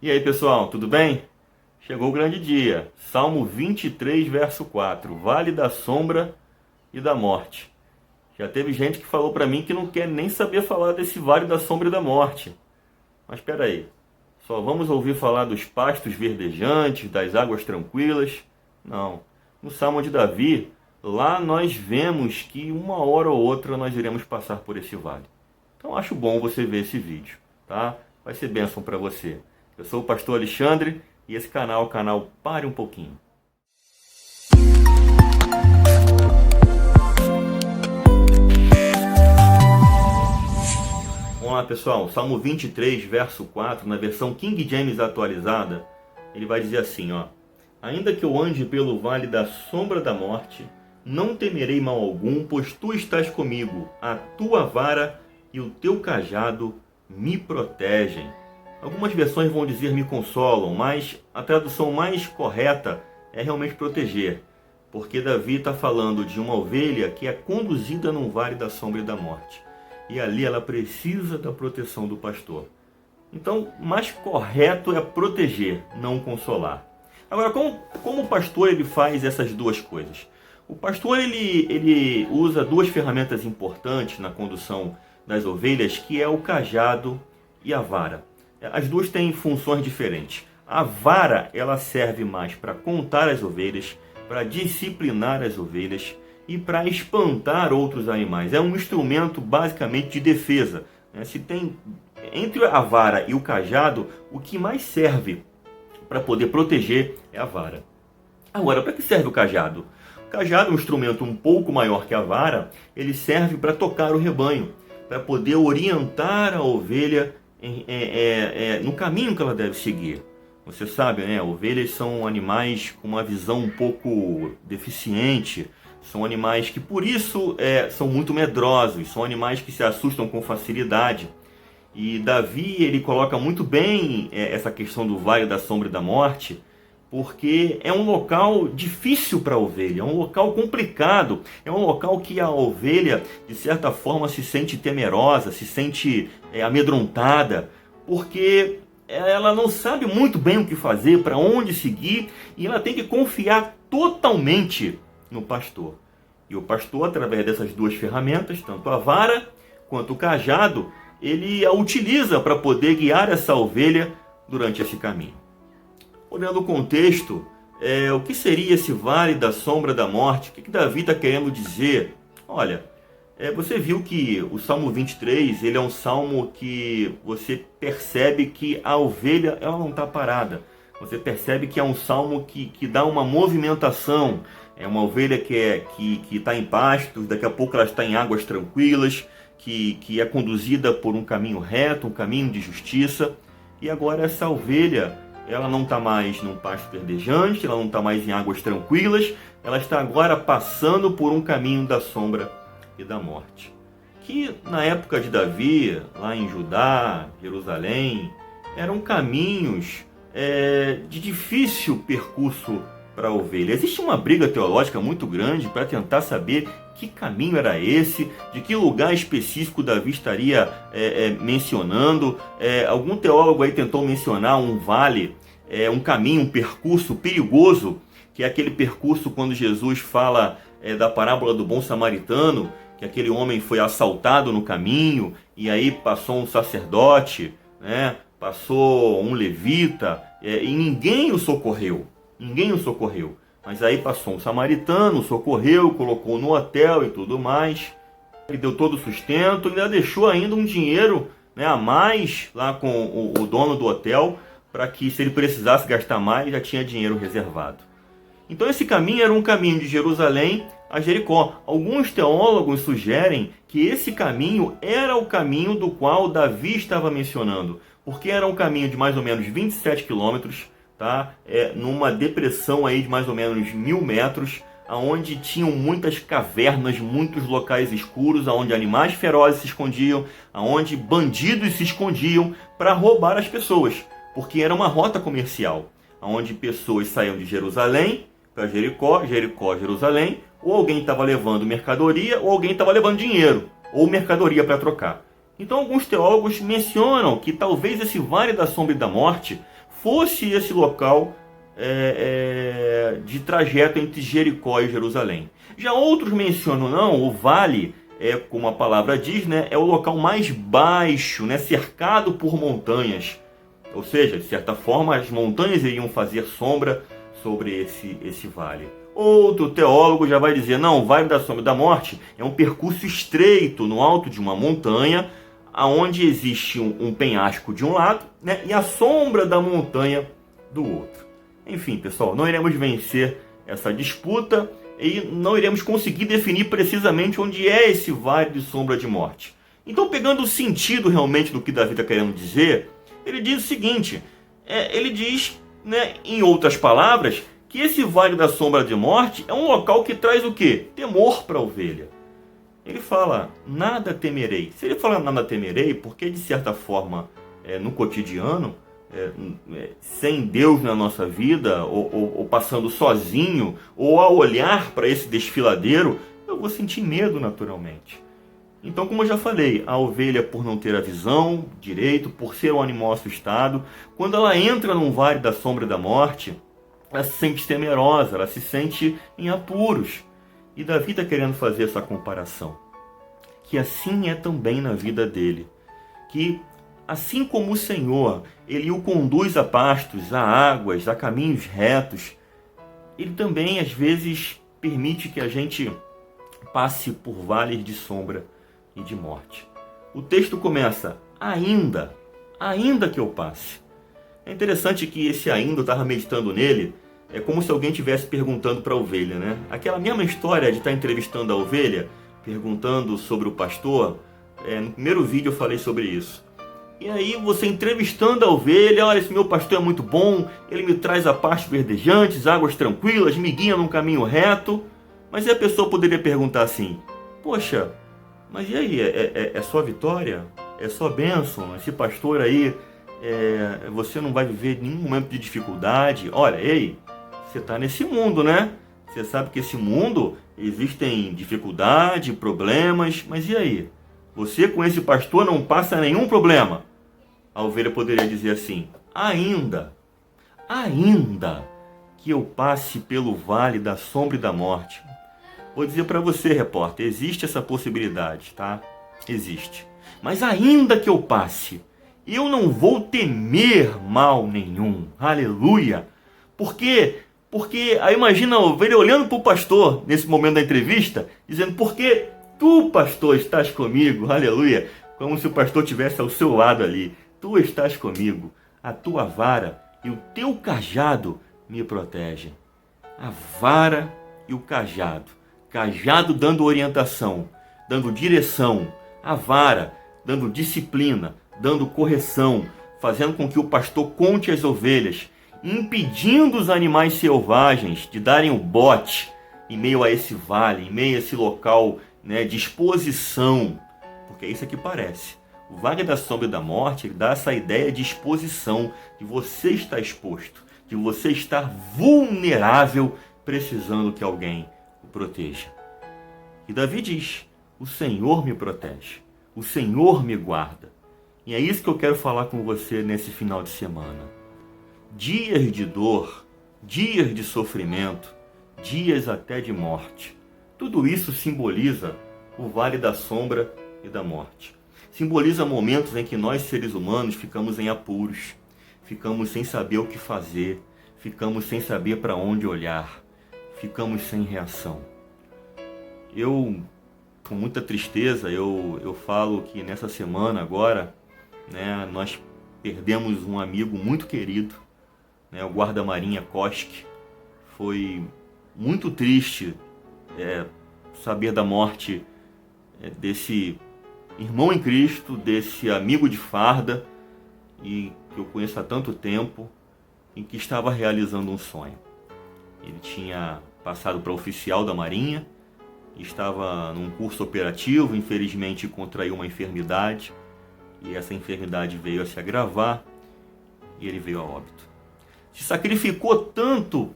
E aí pessoal, tudo bem? Chegou o grande dia, Salmo 23, verso 4, Vale da Sombra e da Morte. Já teve gente que falou para mim que não quer nem saber falar desse Vale da Sombra e da Morte. Mas espera aí, só vamos ouvir falar dos pastos verdejantes, das águas tranquilas? Não, no Salmo de Davi, lá nós vemos que uma hora ou outra nós iremos passar por esse vale. Então acho bom você ver esse vídeo, tá? Vai ser bênção para você. Eu sou o pastor Alexandre e esse canal é o canal Pare um Pouquinho. Vamos lá pessoal, Salmo 23, verso 4, na versão King James atualizada, ele vai dizer assim, ó: ainda que eu ande pelo vale da sombra da morte, não temerei mal algum, pois tu estás comigo, a tua vara e o teu cajado me protegem. Algumas versões vão dizer me consolam, mas a tradução mais correta é realmente proteger, porque Davi está falando de uma ovelha que é conduzida num vale da sombra e da morte, e ali ela precisa da proteção do pastor. Então, mais correto é proteger, não consolar. Agora, como o pastor ele faz essas duas coisas? O pastor ele usa duas ferramentas importantes na condução das ovelhas, que é o cajado e a vara. As duas têm funções diferentes. A vara ela serve mais para contar as ovelhas, para disciplinar as ovelhas e para espantar outros animais. É um instrumento basicamente de defesa. Se tem entre a vara e o cajado, o que mais serve para poder proteger é a vara. Agora, para que serve o cajado? O cajado é um instrumento um pouco maior que a vara. Ele serve para tocar o rebanho, para poder orientar a ovelha no caminho que ela deve seguir. Você sabe, né? Ovelhas são animais com uma visão um pouco deficiente, são animais que por isso são muito medrosos, são animais que se assustam com facilidade. E Davi ele coloca muito bem essa questão do vale da sombra e da morte, porque é um local difícil para a ovelha, é um local complicado, é um local que a ovelha, de certa forma, se sente temerosa, se sente amedrontada, porque ela não sabe muito bem o que fazer, para onde seguir, e ela tem que confiar totalmente no pastor. E o pastor, através dessas duas ferramentas, tanto a vara quanto o cajado, ele a utiliza para poder guiar essa ovelha durante esse caminho. Olhando o contexto, o que seria esse vale da sombra da morte? O que Davi está querendo dizer? Olha, você viu que o Salmo 23, ele é um salmo que você percebe que a ovelha ela não está parada. Você percebe que é um salmo que dá uma movimentação. É uma ovelha que está em pastos, daqui a pouco ela está em águas tranquilas, que é conduzida por um caminho reto, um caminho de justiça. E agora essa ovelha, ela não está mais num pasto verdejante, ela não está mais em águas tranquilas, ela está agora passando por um caminho da sombra e da morte. Que na época de Davi, lá em Judá, Jerusalém, eram caminhos de difícil percurso para a ovelha. Existe uma briga teológica muito grande para tentar saber que caminho era esse, de que lugar específico Davi estaria mencionando. Algum teólogo aí tentou mencionar um vale, um caminho, um percurso perigoso, que é aquele percurso quando Jesus fala da parábola do bom samaritano, que aquele homem foi assaltado no caminho, e aí passou um sacerdote, né? Passou um levita, e ninguém o socorreu. Ninguém o socorreu. Mas aí passou um samaritano, socorreu, colocou no hotel e tudo mais. Ele deu todo o sustento, ainda deixou ainda um dinheiro, né, a mais lá com o dono do hotel, para que se ele precisasse gastar mais, já tinha dinheiro reservado. Então esse caminho era um caminho de Jerusalém a Jericó. Alguns teólogos sugerem que esse caminho era o caminho do qual Davi estava mencionando, porque era um caminho de mais ou menos 27 quilômetros, tá? Numa depressão aí de mais ou menos 1000 metros, onde tinham muitas cavernas, muitos locais escuros, onde animais ferozes se escondiam, onde bandidos se escondiam para roubar as pessoas, porque era uma rota comercial, onde pessoas saíam de Jerusalém para Jericó, Jericó, Jerusalém, ou alguém estava levando mercadoria, ou alguém estava levando dinheiro, ou mercadoria para trocar. Então alguns teólogos mencionam que talvez esse vale da sombra e da morte fosse esse local de trajeto entre Jericó e Jerusalém. Já outros mencionam, não, o vale, como a palavra diz, né, é o local mais baixo, né, cercado por montanhas. Ou seja, de certa forma, as montanhas iriam fazer sombra sobre esse vale. Outro teólogo já vai dizer, não, o Vale da Sombra da Morte é um percurso estreito no alto de uma montanha, onde existe um penhasco de um lado, né, e a sombra da montanha do outro. Enfim, pessoal, não iremos vencer essa disputa e não iremos conseguir definir precisamente onde é esse Vale de Sombra de Morte. Então, pegando o sentido realmente do que Davi está querendo dizer, ele diz o seguinte, ele diz, né, em outras palavras, que esse Vale da Sombra de Morte é um local que traz o quê? Temor para a ovelha. Ele fala, nada temerei. Se ele fala nada temerei, porque de certa forma, no cotidiano, sem Deus na nossa vida, ou passando sozinho, ou ao olhar para esse desfiladeiro, eu vou sentir medo naturalmente. Então, como eu já falei, a ovelha, por não ter a visão direito, por ser um animal assustado, quando ela entra num vale da sombra da morte, ela se sente temerosa, ela se sente em apuros. E Davi está querendo fazer essa comparação. Que assim é também na vida dele. Que assim como o Senhor, ele o conduz a pastos, a águas, a caminhos retos, ele também às vezes permite que a gente passe por vales de sombra e de morte. O texto começa, ainda que eu passe. É interessante que esse ainda, eu estava meditando nele, é como se alguém estivesse perguntando para a ovelha, né? Aquela mesma história de estar entrevistando a ovelha, perguntando sobre o pastor, no primeiro vídeo eu falei sobre isso. E aí você entrevistando a ovelha, olha, esse meu pastor é muito bom, ele me traz a pastos verdejantes, águas tranquilas, me guia num caminho reto. Mas aí a pessoa poderia perguntar assim, poxa, mas e aí, é só vitória? É só bênção? Esse pastor aí, você não vai viver nenhum momento de dificuldade? Olha, ei, você está nesse mundo, né? Você sabe que esse mundo existem dificuldade, problemas, mas e aí? Você com esse pastor não passa nenhum problema? A ovelha poderia dizer assim, ainda que eu passe pelo vale da sombra e da morte. Vou dizer para você, repórter, existe essa possibilidade, tá? Existe. Mas ainda que eu passe, eu não vou temer mal nenhum. Aleluia! Porque aí imagina a ovelha olhando para o pastor nesse momento da entrevista, dizendo, porque tu, pastor, estás comigo. Aleluia! Como se o pastor estivesse ao seu lado ali. Tu estás comigo. A tua vara e o teu cajado me protegem. A vara e o cajado. Cajado dando orientação, dando direção. A vara dando disciplina, dando correção, fazendo com que o pastor conte as ovelhas, impedindo os animais selvagens de darem o bote em meio a esse vale, em meio a esse local, né, de exposição. Porque é isso que parece. O Vale da Sombra da Morte, ele dá essa ideia de exposição, de você estar exposto, de você estar vulnerável, precisando que alguém o proteja. E Davi diz, o Senhor me protege, o Senhor me guarda. E é isso que eu quero falar com você nesse final de semana. Dias de dor, dias de sofrimento, dias até de morte. Tudo isso simboliza o Vale da Sombra e da Morte. Simboliza momentos em que nós, seres humanos, ficamos em apuros, ficamos sem saber o que fazer, ficamos sem saber para onde olhar, ficamos sem reação. Eu, com muita tristeza, eu falo que nessa semana agora, né, nós perdemos um amigo muito querido, né, o guarda-marinha Koski. Foi muito triste saber da morte desse irmão em Cristo, desse amigo de farda, e que eu conheço há tanto tempo, em que estava realizando um sonho. Ele tinha passado para oficial da Marinha, estava num curso operativo, infelizmente contraiu uma enfermidade, e essa enfermidade veio a se agravar, e ele veio a óbito. Se sacrificou tanto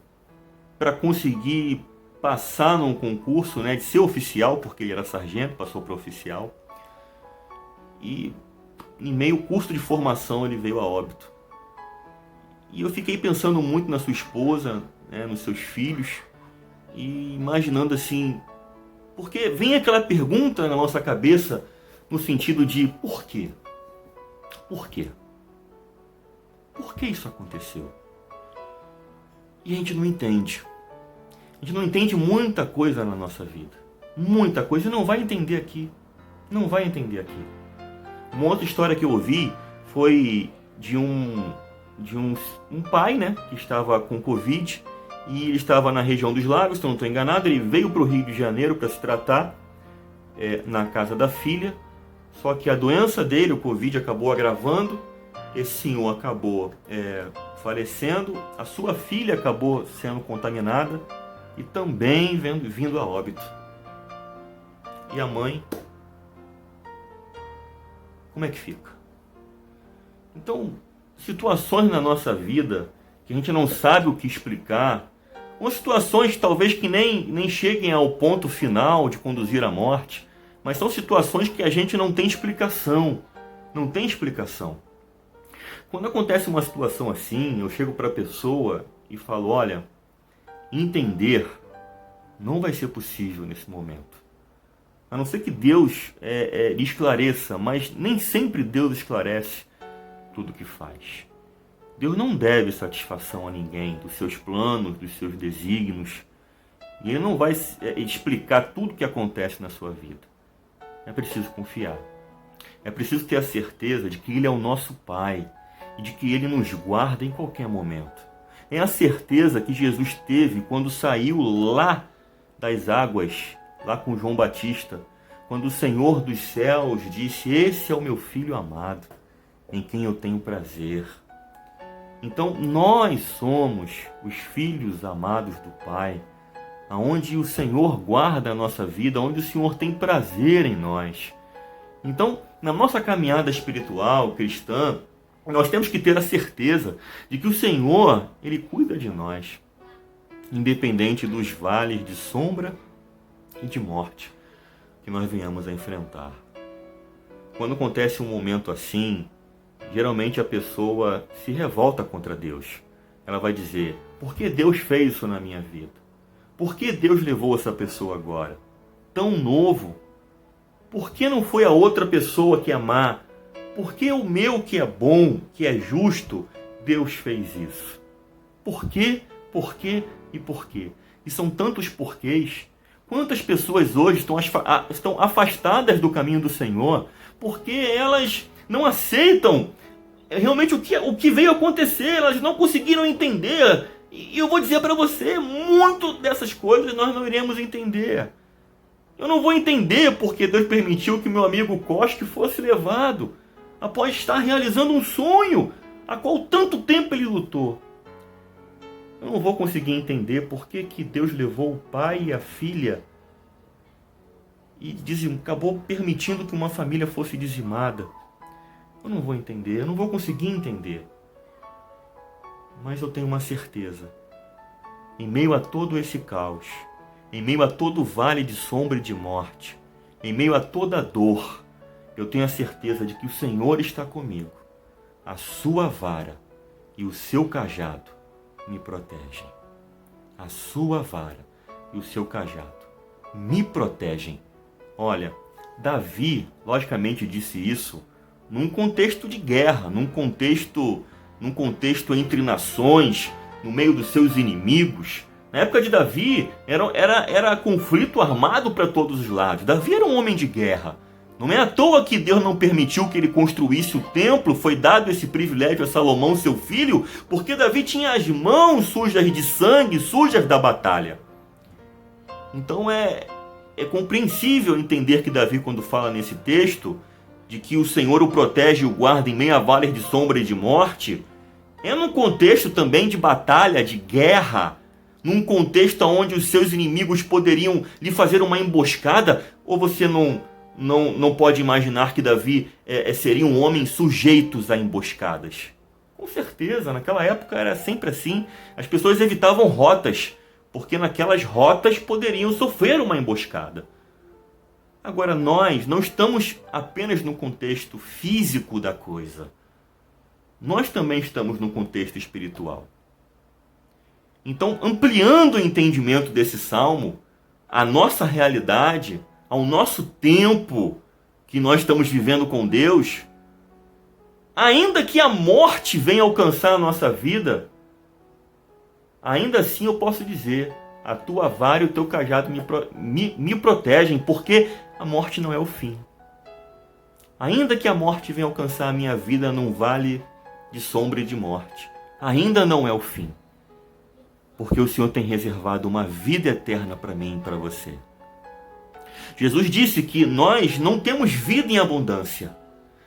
para conseguir passar num concurso, né, de ser oficial, porque ele era sargento, passou para oficial, e em meio ao curso de formação ele veio a óbito. E eu fiquei pensando muito na sua esposa, né, nos seus filhos, e imaginando assim, porque vem aquela pergunta na nossa cabeça, no sentido de por quê? Por quê? Por que isso aconteceu? E a gente não entende. A gente não entende muita coisa na nossa vida. Muita coisa, e não vai entender aqui. Não vai entender aqui. Uma outra história que eu ouvi foi de um pai, né, que estava com Covid, e ele estava na região dos lagos, se eu não estou enganado. Ele veio para o Rio de Janeiro para se tratar na casa da filha, só que a doença dele, o Covid, acabou agravando. Esse senhor acabou falecendo, a sua filha acabou sendo contaminada e também vindo a óbito. E a mãe, como é que fica? Então, situações na nossa vida que a gente não sabe o que explicar, ou situações talvez que nem cheguem ao ponto final de conduzir à morte, mas são situações que a gente não tem explicação. Não tem explicação. Quando acontece uma situação assim, eu chego para a pessoa e falo, olha, entender não vai ser possível nesse momento. A não ser que Deus lhe esclareça, mas nem sempre Deus esclarece tudo o que faz. Deus não deve satisfação a ninguém dos seus planos, dos seus desígnios. E Ele não vai explicar tudo o que acontece na sua vida. É preciso confiar. É preciso ter a certeza de que Ele é o nosso Pai e de que Ele nos guarda em qualquer momento. É a certeza que Jesus teve quando saiu lá das águas, lá com João Batista, quando o Senhor dos céus disse, esse é o meu Filho amado, em quem eu tenho prazer. Então, nós somos os filhos amados do Pai, aonde o Senhor guarda a nossa vida, onde o Senhor tem prazer em nós. Então, na nossa caminhada espiritual, cristã, nós temos que ter a certeza de que o Senhor, Ele cuida de nós, independente dos vales de sombra e de morte que nós venhamos a enfrentar. Quando acontece um momento assim, geralmente a pessoa se revolta contra Deus. Ela vai dizer, por que Deus fez isso na minha vida? Por que Deus levou essa pessoa agora? Tão novo. Por que não foi a outra pessoa que amar? Por que o meu que é bom, que é justo, Deus fez isso? Por quê? Por quê e por quê? E são tantos porquês. Quantas pessoas hoje estão afastadas do caminho do Senhor porque elas não aceitam realmente o que veio acontecer, elas não conseguiram entender. E eu vou dizer para você, muito dessas coisas nós não iremos entender. Eu não vou entender porque Deus permitiu que meu amigo Koski fosse levado após estar realizando um sonho a qual tanto tempo ele lutou. Eu não vou conseguir entender por que Deus levou o pai e a filha e acabou permitindo que uma família fosse dizimada. Eu não vou entender, eu não vou conseguir entender. Mas eu tenho uma certeza. Em meio a todo esse caos, em meio a todo vale de sombra e de morte, em meio a toda dor, eu tenho a certeza de que o Senhor está comigo. A sua vara e o seu cajado me protegem. A sua vara e o seu cajado me protegem. Olha, Davi, logicamente, disse isso num contexto de guerra, num contexto entre nações, no meio dos seus inimigos. Na época de Davi, era conflito armado para todos os lados. Davi era um homem de guerra. Não é à toa que Deus não permitiu que ele construísse o templo, foi dado esse privilégio a Salomão, seu filho, porque Davi tinha as mãos sujas de sangue, sujas da batalha. Então é compreensível entender que Davi, quando fala nesse texto, de que o Senhor o protege e o guarda em meio a vales de sombra e de morte, é num contexto também de batalha, de guerra, num contexto onde os seus inimigos poderiam lhe fazer uma emboscada. Ou você não pode imaginar que Davi seria um homem sujeito a emboscadas? Com certeza, naquela época era sempre assim. As pessoas evitavam rotas, porque naquelas rotas poderiam sofrer uma emboscada. Agora, nós não estamos apenas no contexto físico da coisa. nós também estamos no contexto espiritual. Então, ampliando o entendimento desse salmo, a nossa realidade, ao nosso tempo que nós estamos vivendo com Deus, ainda que a morte venha alcançar a nossa vida, ainda assim eu posso dizer, a tua vara e o teu cajado me protegem, porque a morte não é o fim. Ainda que a morte venha alcançar a minha vida num vale de sombra e de morte, ainda não é o fim. Porque o Senhor tem reservado uma vida eterna para mim e para você. Jesus disse que nós não temos vida em abundância.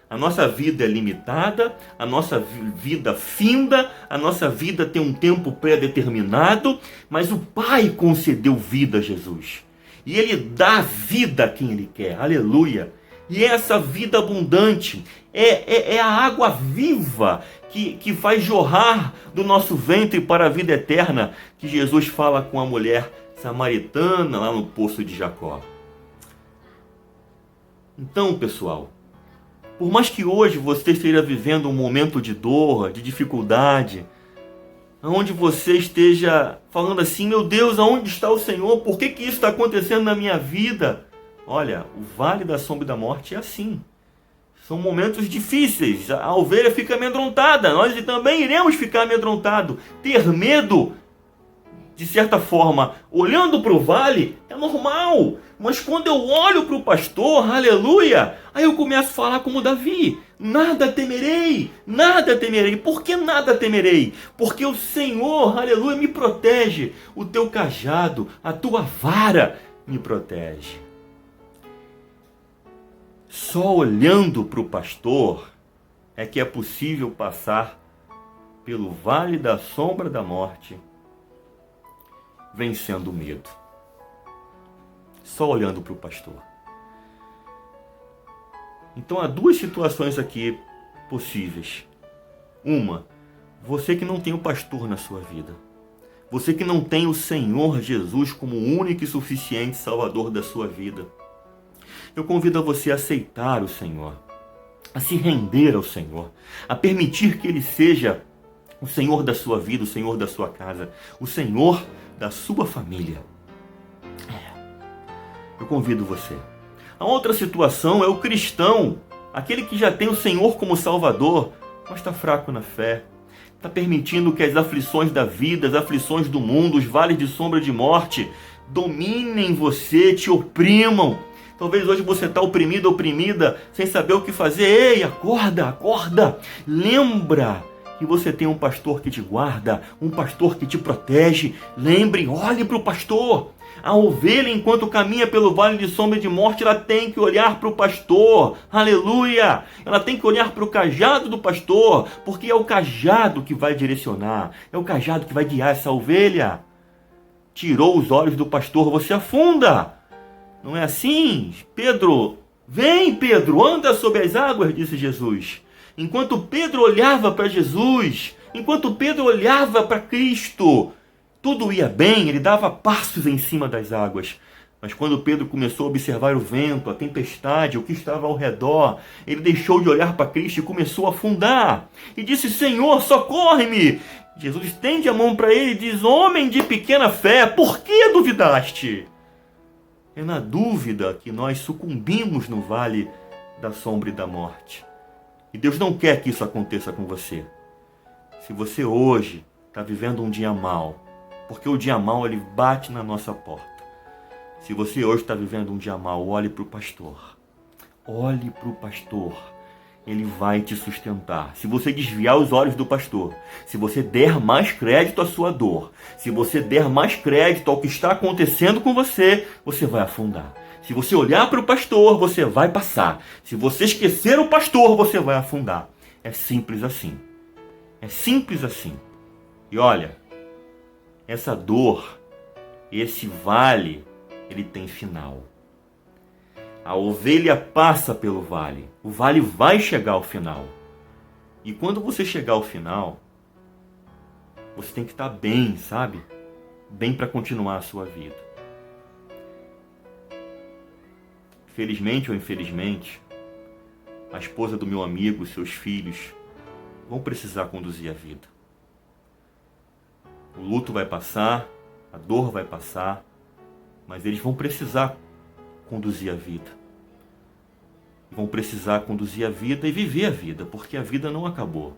A nossa vida é limitada, a nossa vida finda, a nossa vida tem um tempo pré-determinado, mas o Pai concedeu vida a Jesus. E Ele dá vida a quem Ele quer. Aleluia! E essa vida abundante é a água viva que faz jorrar do nosso ventre para a vida eterna, que Jesus fala com a mulher samaritana lá no poço de Jacó. Então, pessoal, por mais que hoje você esteja vivendo um momento de dor, de dificuldade, onde você esteja falando assim, meu Deus, aonde está o Senhor? Por que isso está acontecendo na minha vida? Olha, o vale da sombra da morte é assim. São momentos difíceis. A ovelha fica amedrontada. Nós também iremos ficar amedrontados. Ter medo, de certa forma, olhando para o vale, é normal. Mas quando eu olho para o pastor, aleluia, aí eu começo a falar como Davi. Nada temerei, nada temerei. Por que nada temerei? Porque o Senhor, aleluia, me protege. O teu cajado, a tua vara me protege. Só olhando para o pastor é que é possível passar pelo vale da sombra da morte, vencendo o medo. Só olhando para o pastor. Então há duas situações aqui possíveis. Uma, você que não tem o pastor na sua vida. Você que não tem o Senhor Jesus como único e suficiente Salvador da sua vida. Eu convido a você a aceitar o Senhor, a se render ao Senhor, a permitir que Ele seja o Senhor da sua vida, o Senhor da sua casa, o Senhor da sua família. Eu convido você. A outra situação é o cristão, aquele que já tem o Senhor como Salvador, mas está fraco na fé. Está permitindo que as aflições da vida, as aflições do mundo, os vales de sombra de morte, dominem você, te oprimam. Talvez hoje você está oprimido, oprimida, sem saber o que fazer. Ei, acorda, acorda. Lembra que você tem um pastor que te guarda, um pastor que te protege. Lembre, olhe para o pastor. A ovelha, enquanto caminha pelo vale de sombra de morte, ela tem que olhar para o pastor. Aleluia! Ela tem que olhar para o cajado do pastor, porque é o cajado que vai direcionar, é o cajado que vai guiar essa ovelha. Tirou os olhos do pastor, você afunda. Não é assim? Pedro, vem Pedro, anda sobre as águas, disse Jesus. Enquanto Pedro olhava para Jesus, enquanto Pedro olhava para Cristo, tudo ia bem, ele dava passos em cima das águas. Mas quando Pedro começou a observar o vento, a tempestade, o que estava ao redor, ele deixou de olhar para Cristo e começou a afundar. E disse, Senhor, socorre-me! Jesus estende a mão para ele e diz, homem de pequena fé, por que duvidaste? É na dúvida que nós sucumbimos no vale da sombra e da morte. E Deus não quer que isso aconteça com você. Se você hoje está vivendo um dia mau, porque o dia mau ele bate na nossa porta. Se você hoje está vivendo um dia mau, olhe para o pastor. Olhe para o pastor. Ele vai te sustentar. Se você desviar os olhos do pastor, se você der mais crédito à sua dor, se você der mais crédito ao que está acontecendo com você, você vai afundar. Se você olhar para o pastor, você vai passar. Se você esquecer o pastor, você vai afundar. É simples assim. É simples assim. E olha, essa dor, esse vale, ele tem final. A ovelha passa pelo vale. O vale vai chegar ao final. E quando você chegar ao final, você tem que estar bem, sabe? Bem para continuar a sua vida. Felizmente ou infelizmente, a esposa do meu amigo, seus filhos, vão precisar conduzir a vida. O luto vai passar, a dor vai passar, mas eles vão precisar conduzir a vida. Vão precisar conduzir a vida e viver a vida, porque a vida não acabou.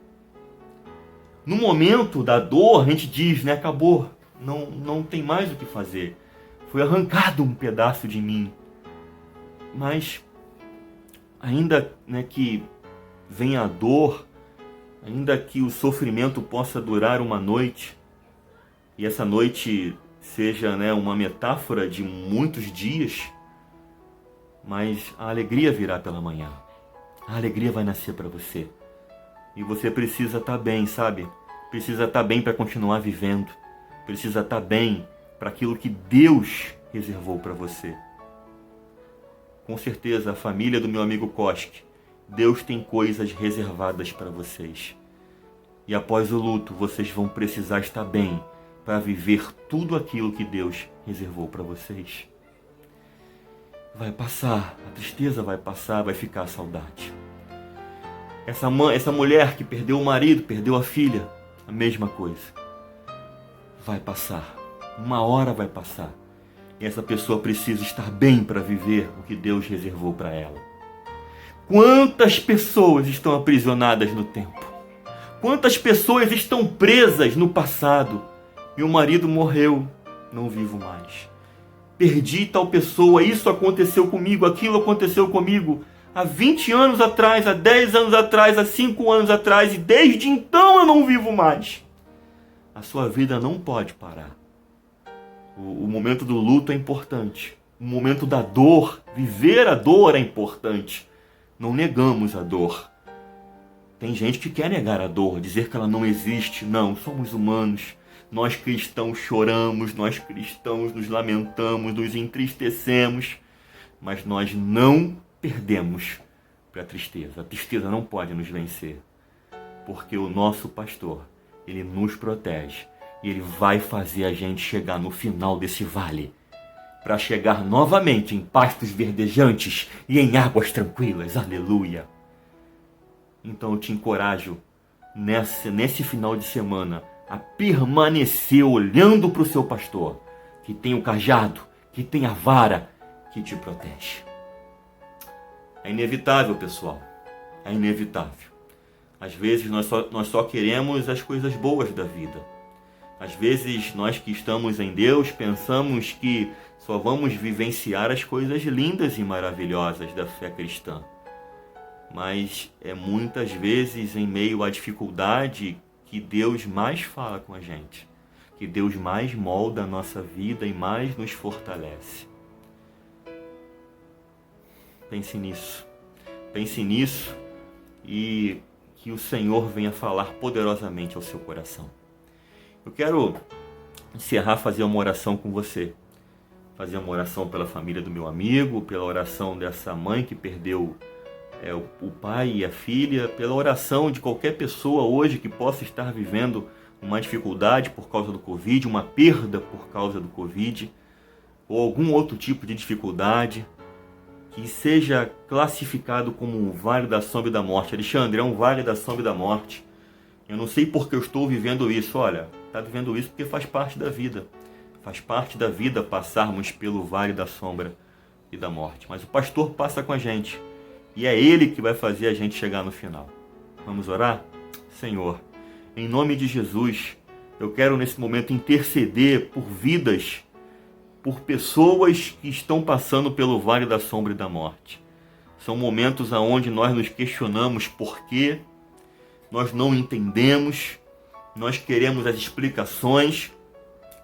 No momento da dor, a gente diz, né, acabou, não tem mais o que fazer. Foi arrancado um pedaço de mim. Mas, ainda, né, que venha a dor, ainda que o sofrimento possa durar uma noite, e essa noite seja, né, uma metáfora de muitos dias, mas a alegria virá pela manhã. A alegria vai nascer para você. E você precisa estar bem, sabe? Precisa estar bem para continuar vivendo. Precisa estar bem para aquilo que Deus reservou para você. Com certeza, a família do meu amigo Koski, Deus tem coisas reservadas para vocês. E após o luto, vocês vão precisar estar bem para viver tudo aquilo que Deus reservou para vocês. Vai passar, a tristeza vai passar, vai ficar a saudade. Essa mulher que perdeu o marido, perdeu a filha, a mesma coisa. Vai passar, uma hora vai passar. E essa pessoa precisa estar bem para viver o que Deus reservou para ela. Quantas pessoas estão aprisionadas no tempo? Quantas pessoas estão presas no passado? Meu marido morreu, não vivo mais. Perdi tal pessoa, isso aconteceu comigo, aquilo aconteceu comigo. Há 20 anos atrás, há 10 anos atrás, há 5 anos atrás, e desde então eu não vivo mais. A sua vida não pode parar. O momento do luto é importante. O momento da dor, viver a dor é importante. Não negamos a dor. Tem gente que quer negar a dor, dizer que ela não existe. Não, somos humanos. Nós cristãos choramos, nós cristãos nos lamentamos, nos entristecemos, mas nós não perdemos para a tristeza. A tristeza não pode nos vencer, porque o nosso pastor, ele nos protege e ele vai fazer a gente chegar no final desse vale, para chegar novamente em pastos verdejantes e em águas tranquilas. Aleluia! Então eu te encorajo nesse final de semana a permanecer olhando para o seu pastor, que tem o cajado, que tem a vara, que te protege. É inevitável, pessoal. É inevitável. Às vezes nós só queremos as coisas boas da vida. Às vezes nós que estamos em Deus pensamos que só vamos vivenciar as coisas lindas e maravilhosas da fé cristã. Mas é muitas vezes em meio à dificuldade que Deus mais fala com a gente, que Deus mais molda a nossa vida e mais nos fortalece. Pense nisso e que o Senhor venha falar poderosamente ao seu coração. Eu quero encerrar, fazer uma oração com você, fazer uma oração pela família do meu amigo, pela oração dessa mãe que perdeu o pai e a filha, pela oração de qualquer pessoa hoje que possa estar vivendo uma dificuldade por causa do Covid, uma perda por causa do Covid, ou algum outro tipo de dificuldade, que seja classificado como um vale da sombra e da morte. Alexandre, é um vale da sombra e da morte. Eu não sei porque eu estou vivendo isso. Olha, está vivendo isso porque faz parte da vida. Faz parte da vida passarmos pelo vale da sombra e da morte. Mas o pastor passa com a gente. E é Ele que vai fazer a gente chegar no final. Vamos orar? Senhor, em nome de Jesus, eu quero nesse momento interceder por vidas, por pessoas que estão passando pelo vale da sombra e da morte. São momentos onde nós nos questionamos por quê, nós não entendemos, nós queremos as explicações,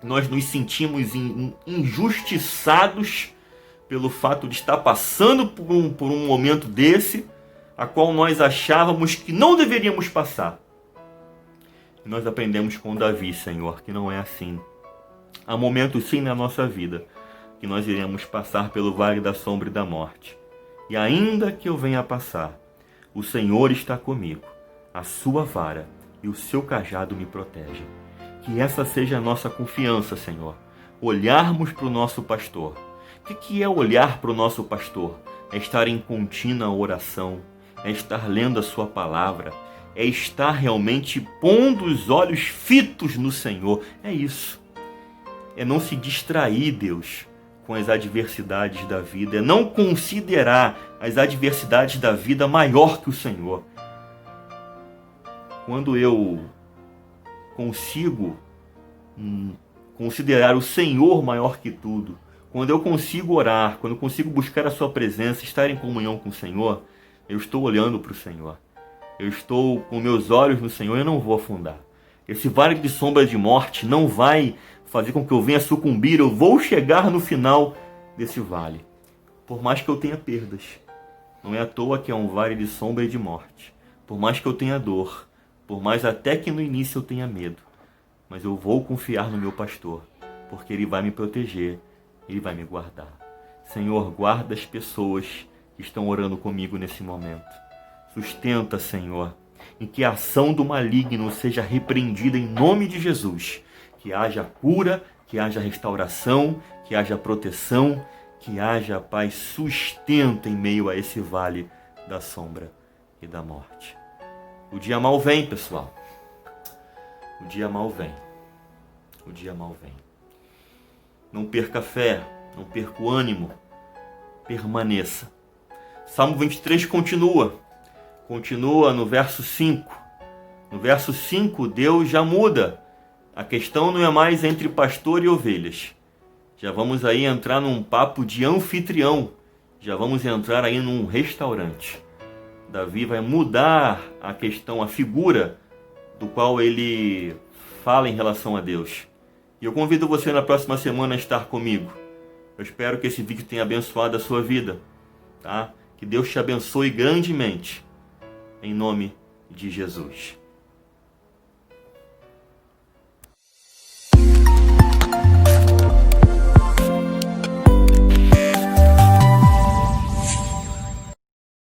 nós nos sentimos injustiçados pelo fato de estar passando por um momento desse, a qual nós achávamos que não deveríamos passar. E nós aprendemos com Davi, Senhor, que não é assim. Há momentos sim na nossa vida que nós iremos passar pelo vale da sombra e da morte. E ainda que eu venha a passar, o Senhor está comigo, a sua vara e o seu cajado me protegem. Que essa seja a nossa confiança, Senhor. Olharmos para o nosso pastor. O que é olhar para o nosso pastor? É estar em contínua oração, é estar lendo a sua palavra, é estar realmente pondo os olhos fitos no Senhor. É isso. É não se distrair, Deus, com as adversidades da vida. É não considerar as adversidades da vida maior que o Senhor. Quando eu consigo considerar o Senhor maior que tudo, quando eu consigo orar, quando eu consigo buscar a sua presença, estar em comunhão com o Senhor, eu estou olhando para o Senhor. Eu estou com meus olhos no Senhor e eu não vou afundar. Esse vale de sombra de morte não vai fazer com que eu venha sucumbir. Eu vou chegar no final desse vale. Por mais que eu tenha perdas. Não é à toa que é um vale de sombra e de morte. Por mais que eu tenha dor. Por mais até que no início eu tenha medo. Mas eu vou confiar no meu pastor. Porque ele vai me proteger. Ele vai me guardar. Senhor, guarda as pessoas que estão orando comigo nesse momento. Sustenta, Senhor, em que a ação do maligno seja repreendida em nome de Jesus. Que haja cura, que haja restauração, que haja proteção, que haja, Pai, sustento em meio a esse vale da sombra e da morte. O dia mal vem, pessoal. O dia mal vem. O dia mal vem. Não perca a fé, não perca o ânimo. Permaneça. Salmo 23 continua no verso 5. No verso 5, Deus já muda. A questão não é mais entre pastor e ovelhas. Já vamos aí entrar num papo de anfitrião. Já vamos entrar aí num restaurante. Davi vai mudar a questão, a figura do qual ele fala em relação a Deus. E eu convido você na próxima semana a estar comigo. Eu espero que esse vídeo tenha abençoado a sua vida. Tá? Que Deus te abençoe grandemente. Em nome de Jesus.